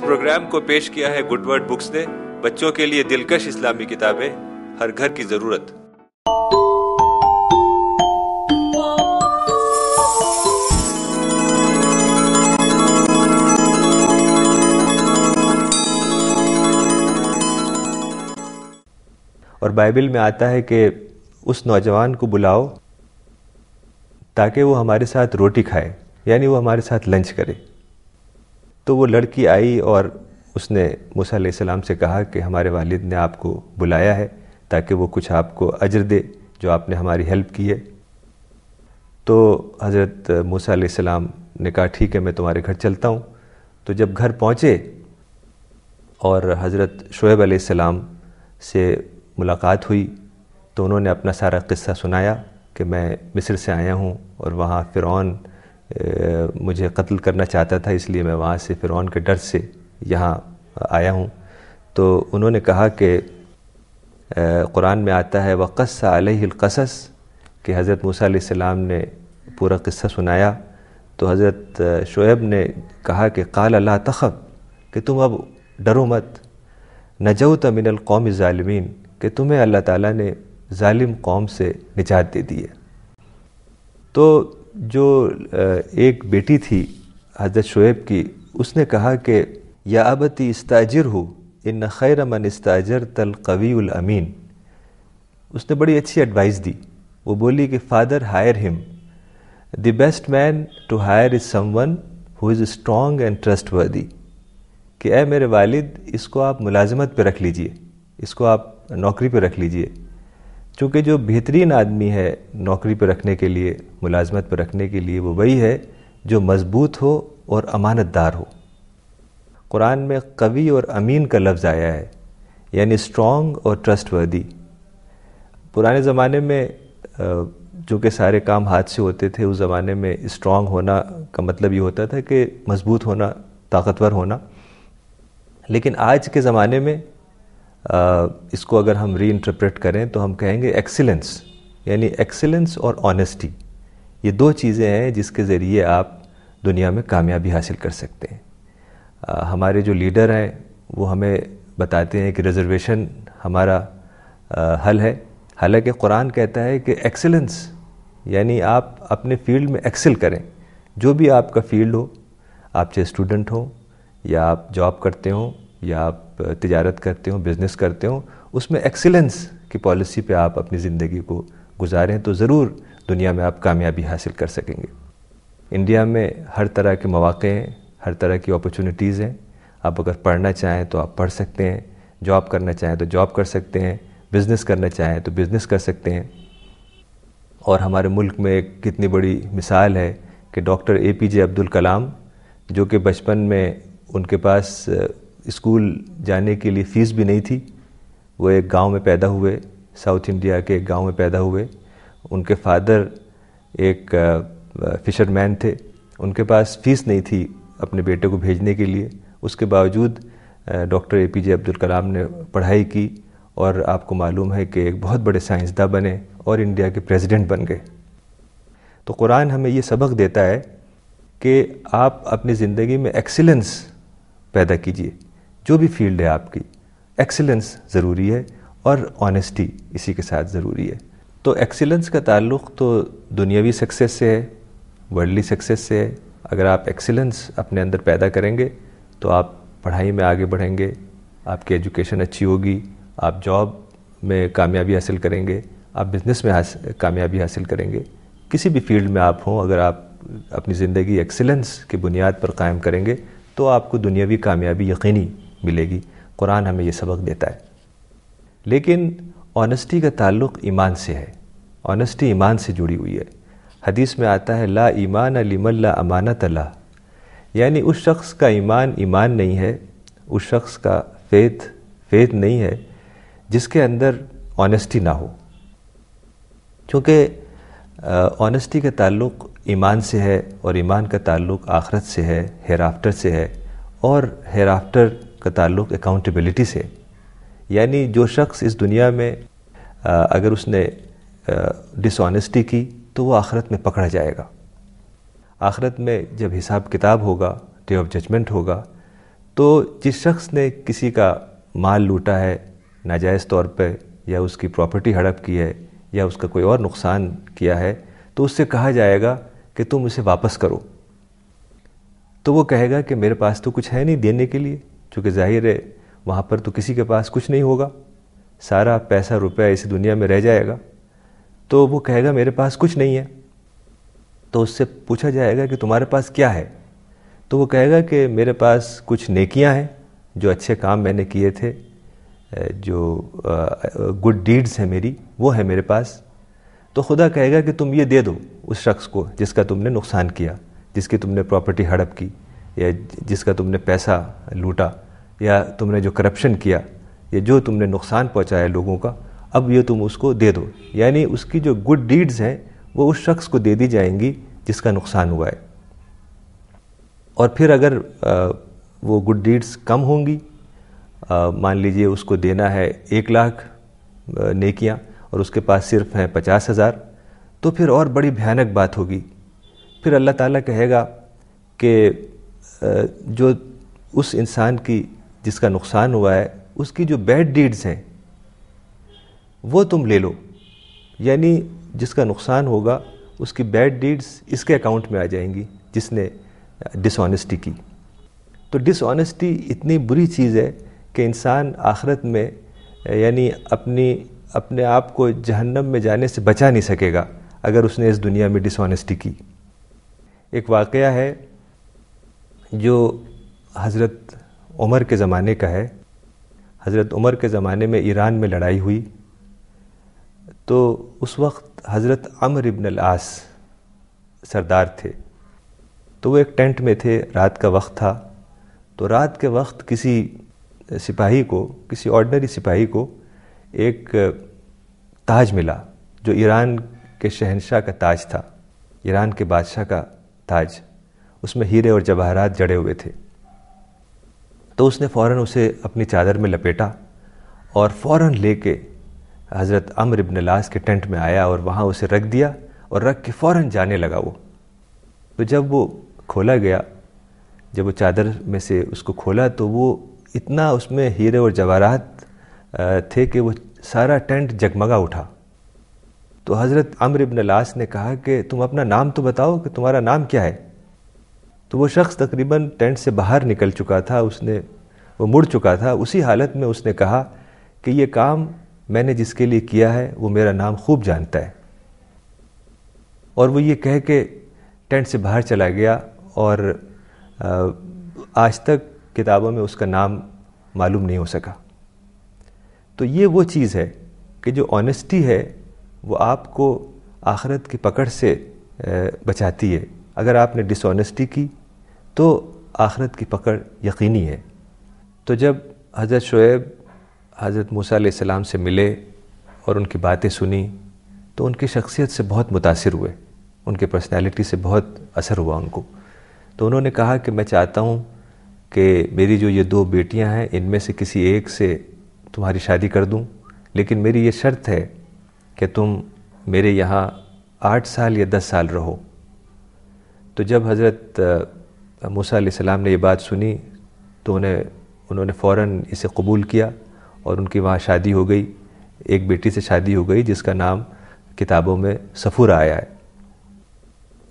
Programme کو پیش کیا ہے گڈ ورڈ بکس نے. بچوں کے لیے دلکش اسلامی کتابیں، ہر گھر کی ضرورت. اور بائبل میں آتا ہے کہ اس نوجوان کو بلاؤ تاکہ وہ ہمارے ساتھ روٹی کھائے، یعنی وہ ہمارے ساتھ لنچ کرے. تو وہ لڑکی آئی اور اس نے موسیٰ علیہ السلام سے کہا کہ ہمارے والد نے آپ کو بلایا ہے تاکہ وہ کچھ آپ کو اجر دے جو آپ نے ہماری ہیلپ کی ہے. تو حضرت موسیٰ علیہ السلام نے کہا ٹھیک ہے میں تمہارے گھر چلتا ہوں. تو جب گھر پہنچے اور حضرت شعیب علیہ السلام سے ملاقات ہوئی تو انہوں نے اپنا سارا قصہ سنایا کہ میں مصر سے آیا ہوں اور وہاں فرعون مجھے قتل کرنا چاہتا تھا، اس لیے میں وہاں سے فرعون کے ڈر سے یہاں آیا ہوں. تو انہوں نے کہا کہ قرآن میں آتا ہے وَقَصَّ عَلَيْهِ الْقَصَص کہ حضرت موسیٰ علیہ السلام نے پورا قصہ سنایا. تو حضرت شعیب نے کہا کہ قال لا تخف کہ تم اب ڈرو مت، نجوت من القوم الظالمین کہ تمہیں اللہ تعالیٰ نے ظالم قوم سے نجات دے دی ہے. تو جو ایک بیٹی تھی حضرت شعیب کی، اس نے کہا کہ یا ابتی استاجرہ ان خیر من استاجرت القوی الامین. اس نے بڑی اچھی ایڈوائس دی. وہ بولی کہ father hire him, the best man to hire is someone who is strong and trustworthy. کہ اے میرے والد اس کو آپ ملازمت پہ رکھ لیجئے، اس کو آپ نوکری پہ رکھ لیجئے، چونکہ جو بہترین آدمی ہے نوکری پہ رکھنے کے لیے، ملازمت پہ رکھنے کے لیے، وہ وہی ہے جو مضبوط ہو اور امانت دار ہو. قرآن میں قوی اور امین کا لفظ آیا ہے، یعنی اسٹرانگ اور ٹرسٹ ورتھی. پرانے زمانے میں جو کہ سارے کام ہاتھ سے ہوتے تھے، اس زمانے میں اسٹرانگ ہونا کا مطلب یہ ہوتا تھا کہ مضبوط ہونا، طاقتور ہونا. لیکن آج کے زمانے میں اس کو اگر ہم ری انٹرپریٹ کریں تو ہم کہیں گے ایکسیلنس، یعنی ایکسیلنس اور آنیسٹی. یہ دو چیزیں ہیں جس کے ذریعے آپ دنیا میں کامیابی حاصل کر سکتے ہیں. ہمارے جو لیڈر ہیں وہ ہمیں بتاتے ہیں کہ ریزرویشن ہمارا حل ہے، حالانکہ قرآن کہتا ہے کہ ایکسیلنس یعنی آپ اپنے فیلڈ میں ایکسل کریں. جو بھی آپ کا فیلڈ ہو، آپ چاہے اسٹوڈنٹ ہوں یا آپ جاب کرتے ہوں یا آپ تجارت کرتے ہوں، بزنس کرتے ہوں، اس میں ایکسیلنس کی پالیسی پہ آپ اپنی زندگی کو گزاریں تو ضرور دنیا میں آپ کامیابی حاصل کر سکیں گے. انڈیا میں ہر طرح کے مواقع ہیں، ہر طرح کی اپرچونٹیز ہیں. آپ اگر پڑھنا چاہیں تو آپ پڑھ سکتے ہیں، جاب کرنا چاہیں تو جاب کر سکتے ہیں، بزنس کرنا چاہیں تو بزنس کر سکتے ہیں. اور ہمارے ملک میں ایک کتنی بڑی مثال ہے کہ ڈاکٹر اے پی جے عبد الکلام، جو کہ بچپن میں ان کے پاس اسکول جانے کے لیے فیس بھی نہیں تھی. وہ ایک گاؤں میں پیدا ہوئے، ساؤتھ انڈیا کے ایک گاؤں میں پیدا ہوئے. ان کے فادر ایک فشر مین تھے، ان کے پاس فیس نہیں تھی اپنے بیٹے کو بھیجنے کے لیے. اس کے باوجود ڈاکٹر اے پی جے عبد الکلام نے پڑھائی کی اور آپ کو معلوم ہے کہ ایک بہت بڑے سائنسداں بنے اور انڈیا کے پریزیڈنٹ بن گئے. تو قرآن ہمیں یہ سبق دیتا ہے کہ آپ اپنی زندگی میں ایکسیلنس پیدا کیجئے. جو بھی فیلڈ ہے آپ کی، ایکسیلنس ضروری ہے اور آنیسٹی اسی کے ساتھ ضروری ہے. تو ایکسیلنس کا تعلق تو دنیاوی سکسیس سے ہے، ورلڈلی سکسیس سے ہے. اگر آپ ایکسیلنس اپنے اندر پیدا کریں گے تو آپ پڑھائی میں آگے بڑھیں گے، آپ کی ایجوکیشن اچھی ہوگی، آپ جاب میں کامیابی حاصل کریں گے، آپ بزنس میں کامیابی حاصل کریں گے. کسی بھی فیلڈ میں آپ ہوں، اگر آپ اپنی زندگی ایکسیلنس کی بنیاد پر قائم کریں گے تو آپ کو دنیاوی کامیابی یقینی ملے گی. قرآن ہمیں یہ سبق دیتا ہے. لیکن آنیسٹی کا تعلق ایمان سے ہے، آنیسٹی ایمان سے جڑی ہوئی ہے. حدیث میں آتا ہے لا ایمان لمن لا امانت لہ، یعنی اس شخص کا ایمان نہیں ہے، اس شخص کا فیتھ نہیں ہے جس کے اندر آنیسٹی نہ ہو. چونکہ آنیسٹی کا تعلق ایمان سے ہے اور ایمان کا تعلق آخرت سے ہے، ہیر آفٹر سے ہے، اور ہیر آفٹر کا تعلق اکاؤنٹیبلٹی سے. یعنی جو شخص اس دنیا میں اگر اس نے ڈس آنیسٹی کی تو وہ آخرت میں پکڑا جائے گا. آخرت میں جب حساب کتاب ہوگا، ڈے آف ججمنٹ ہوگا، تو جس شخص نے کسی کا مال لوٹا ہے ناجائز طور پہ، یا اس کی پراپرٹی ہڑپ کی ہے، یا اس کا کوئی اور نقصان کیا ہے، تو اس سے کہا جائے گا کہ تم اسے واپس کرو. تو وہ کہے گا کہ میرے پاس تو کچھ ہے نہیں دینے کے لیے، چونکہ ظاہر ہے وہاں پر تو کسی کے پاس کچھ نہیں ہوگا، سارا پیسہ روپیہ اس دنیا میں رہ جائے گا. تو وہ کہے گا میرے پاس کچھ نہیں ہے. تو اس سے پوچھا جائے گا کہ تمہارے پاس کیا ہے؟ تو وہ کہے گا کہ میرے پاس کچھ نیکیاں ہیں، جو اچھے کام میں نے کیے تھے، جو گڈ ڈیڈز ہیں میری، وہ ہے میرے پاس. تو خدا کہے گا کہ تم یہ دے دو اس شخص کو جس کا تم نے نقصان کیا، جس کی تم نے پراپرٹی ہڑپ کی، یا جس کا تم نے پیسہ لوٹا، یا تم نے جو کرپشن کیا، یا جو تم نے نقصان پہنچایا لوگوں کا، اب یہ تم اس کو دے دو. یعنی اس کی جو گڈ ڈیڈز ہیں وہ اس شخص کو دے دی جائیں گی جس کا نقصان ہوا ہے. اور پھر اگر وہ گڈ ڈیڈز کم ہوں گی، مان لیجئے اس کو دینا ہے 1,00,000 نیکیاں اور اس کے پاس صرف ہیں 50,000، تو پھر اور بڑی بھیانک بات ہوگی. پھر اللہ تعالیٰ کہے گا کہ جو اس انسان کی جس کا نقصان ہوا ہے، اس کی جو بیڈ ڈیڈز ہیں وہ تم لے لو. یعنی جس کا نقصان ہوگا اس کی بیڈ ڈیڈز اس کے اکاؤنٹ میں آ جائیں گی جس نے ڈس آنیسٹی کی. تو ڈس آنیسٹی اتنی بری چیز ہے کہ انسان آخرت میں یعنی اپنے آپ کو جہنم میں جانے سے بچا نہیں سکے گا اگر اس نے اس دنیا میں ڈس آنیسٹی کی. ایک واقعہ ہے جو حضرت عمر کے زمانے کا ہے. حضرت عمر کے زمانے میں ایران میں لڑائی ہوئی، تو اس وقت حضرت عمرو بن العاص سردار تھے. تو وہ ایک ٹینٹ میں تھے، رات کا وقت تھا. تو رات کے وقت کسی سپاہی کو، کسی آرڈنری سپاہی کو ایک تاج ملا جو ایران کے شہنشاہ کا تاج تھا، ایران کے بادشاہ کا تاج. اس میں ہیرے اور جواہرات جڑے ہوئے تھے. تو اس نے فوراً اسے اپنی چادر میں لپیٹا اور فوراً لے کے حضرت عمرو بن العاص کے ٹینٹ میں آیا اور وہاں اسے رکھ دیا اور رکھ کے فوراً جانے لگا وہ. تو جب وہ کھولا گیا، جب وہ چادر میں سے اس کو کھولا تو وہ اتنا اس میں ہیرے اور جواہرات تھے کہ وہ سارا ٹینٹ جگمگا اٹھا. تو حضرت عمرو بن العاص نے کہا کہ تم اپنا نام تو بتاؤ کہ تمہارا نام کیا ہے. تو وہ شخص تقریباً ٹینٹ سے باہر نکل چکا تھا، وہ مڑ چکا تھا. اسی حالت میں اس نے کہا کہ یہ کام میں نے جس کے لیے کیا ہے وہ میرا نام خوب جانتا ہے. اور وہ یہ کہہ کے ٹینٹ سے باہر چلا گیا اور آج تک کتابوں میں اس کا نام معلوم نہیں ہو سکا. تو یہ وہ چیز ہے کہ جو آنیسٹی ہے وہ آپ کو آخرت کی پکڑ سے بچاتی ہے. اگر آپ نے ڈس آنیسٹی کی تو آخرت کی پکڑ یقینی ہے. تو جب حضرت شعیب حضرت موسیٰ علیہ السلام سے ملے اور ان کی باتیں سنی تو ان کی شخصیت سے بہت متاثر ہوئے، ان کے پرسنالٹی سے بہت اثر ہوا ان کو. تو انہوں نے کہا کہ میں چاہتا ہوں کہ میری جو یہ 2 بیٹیاں ہیں ان میں سے کسی ایک سے تمہاری شادی کر دوں، لیکن میری یہ شرط ہے کہ تم میرے یہاں 8 سال یا 10 سال رہو. تو جب حضرت موسیٰ علیہ السلام نے یہ بات سنی تو انہوں نے فوراً اسے قبول کیا اور ان کی وہاں شادی ہو گئی. ایک بیٹی سے شادی ہو گئی جس کا نام کتابوں میں صفورہ آیا ہے.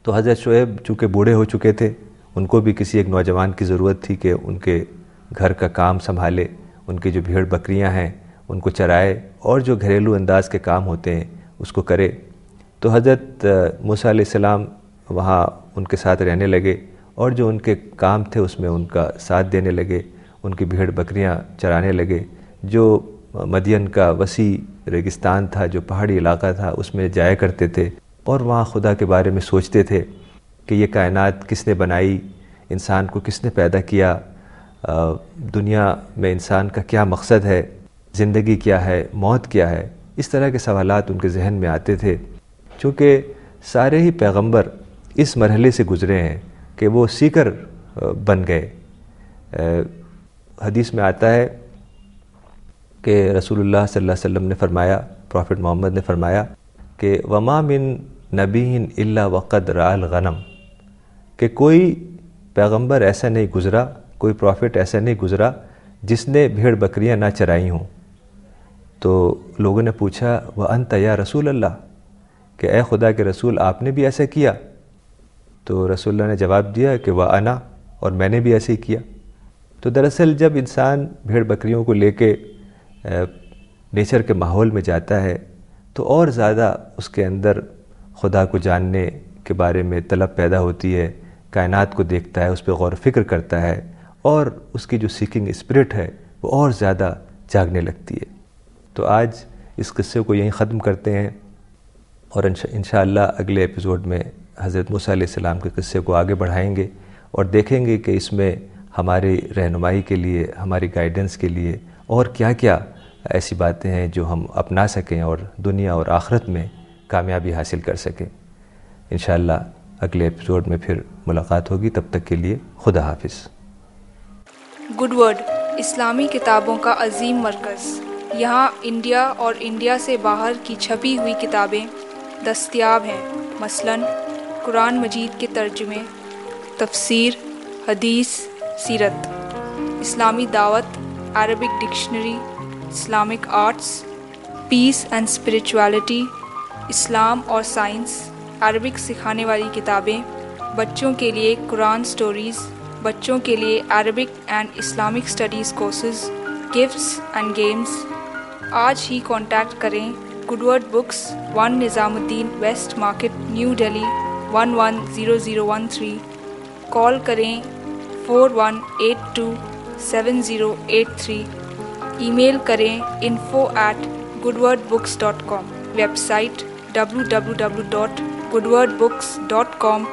تو حضرت شعیب چونکہ بوڑھے ہو چکے تھے، ان کو بھی کسی ایک نوجوان کی ضرورت تھی کہ ان کے گھر کا کام سنبھالے، ان کی جو بھیڑ بکریاں ہیں ان کو چرائے اور جو گھریلو انداز کے کام ہوتے ہیں اس کو کرے. تو حضرت موسیٰ علیہ السلام وہاں ان کے ساتھ رہنے لگے اور جو ان کے کام تھے اس میں ان کا ساتھ دینے لگے، ان کی بھیڑ بکریاں چرانے لگے. جو مدین کا وسیع ریگستان تھا، جو پہاڑی علاقہ تھا، اس میں جایا کرتے تھے اور وہاں خدا کے بارے میں سوچتے تھے کہ یہ کائنات کس نے بنائی، انسان کو کس نے پیدا کیا، دنیا میں انسان کا کیا مقصد ہے، زندگی کیا ہے، موت کیا ہے. اس طرح کے سوالات ان کے ذہن میں آتے تھے. چونکہ سارے ہی پیغمبر اس مرحلے سے گزرے ہیں کہ وہ سیکر بن گئے. حدیث میں آتا ہے کہ رسول اللہ صلی اللہ علیہ وسلم نے فرمایا، پروفٹ محمد نے فرمایا کہ وما من نبی الا وقد رأى الغنم، کہ کوئی پیغمبر ایسا نہیں گزرا کوئی پروفٹ ایسا نہیں گزرا جس نے بھیڑ بکریاں نہ چرائی ہوں۔ تو لوگوں نے پوچھا وَأَنْتَ یا رسول اللہ، کہ اے خدا کے رسول آپ نے بھی ایسا کیا؟ تو رسول اللہ نے جواب دیا کہ وَأَنَا، اور میں نے بھی ایسے ہی کیا۔ تو دراصل جب انسان بھیڑ بکریوں کو لے کے نیچر کے ماحول میں جاتا ہے تو اور زیادہ اس کے اندر خدا کو جاننے کے بارے میں طلب پیدا ہوتی ہے، کائنات کو دیکھتا ہے، اس پہ غور و فکر کرتا ہے، اور اس کی جو سیکنگ اسپرٹ ہے وہ اور زیادہ جاگنے لگتی ہے۔ تو آج اس قصے کو یہیں ختم کرتے ہیں، اور انشاءاللہ اگلے ایپیسوڈ میں حضرت موسیٰ علیہ السلام کے قصے کو آگے بڑھائیں گے اور دیکھیں گے کہ اس میں ہماری رہنمائی کے لیے، ہماری گائیڈنس کے لیے اور کیا کیا ایسی باتیں ہیں جو ہم اپنا سکیں اور دنیا اور آخرت میں کامیابی حاصل کر سکیں۔ انشاءاللہ اگلے ایپیسوڈ میں پھر ملاقات ہوگی، تب تک کے لیے خدا حافظ۔ گڈ ورڈ اسلامی کتابوں کا عظیم مرکز۔ یہاں انڈیا اور انڈیا سے باہر کی چھپی ہوئی کتابیں دستیاب ہیں، مثلاً قرآن مجید کے ترجمے، تفسیر، حدیث، سیرت، اسلامی دعوت، Arabic dictionary, Islamic arts, peace and spirituality, اسلام اور سائنس، عربک سکھانے والی کتابیں، بچوں کے لیے قرآن سٹوریز، بچوں کے لیے Arabic and Islamic studies courses, gifts and games. آج ہی کانٹیکٹ کریں Good Word Books, 1 Nizamuddin West Market, New Delhi 110013۔ Call کریں 41827083۔ ای میل کریں info@goodwordbooks.com۔ Website www.goodwordbooks.com۔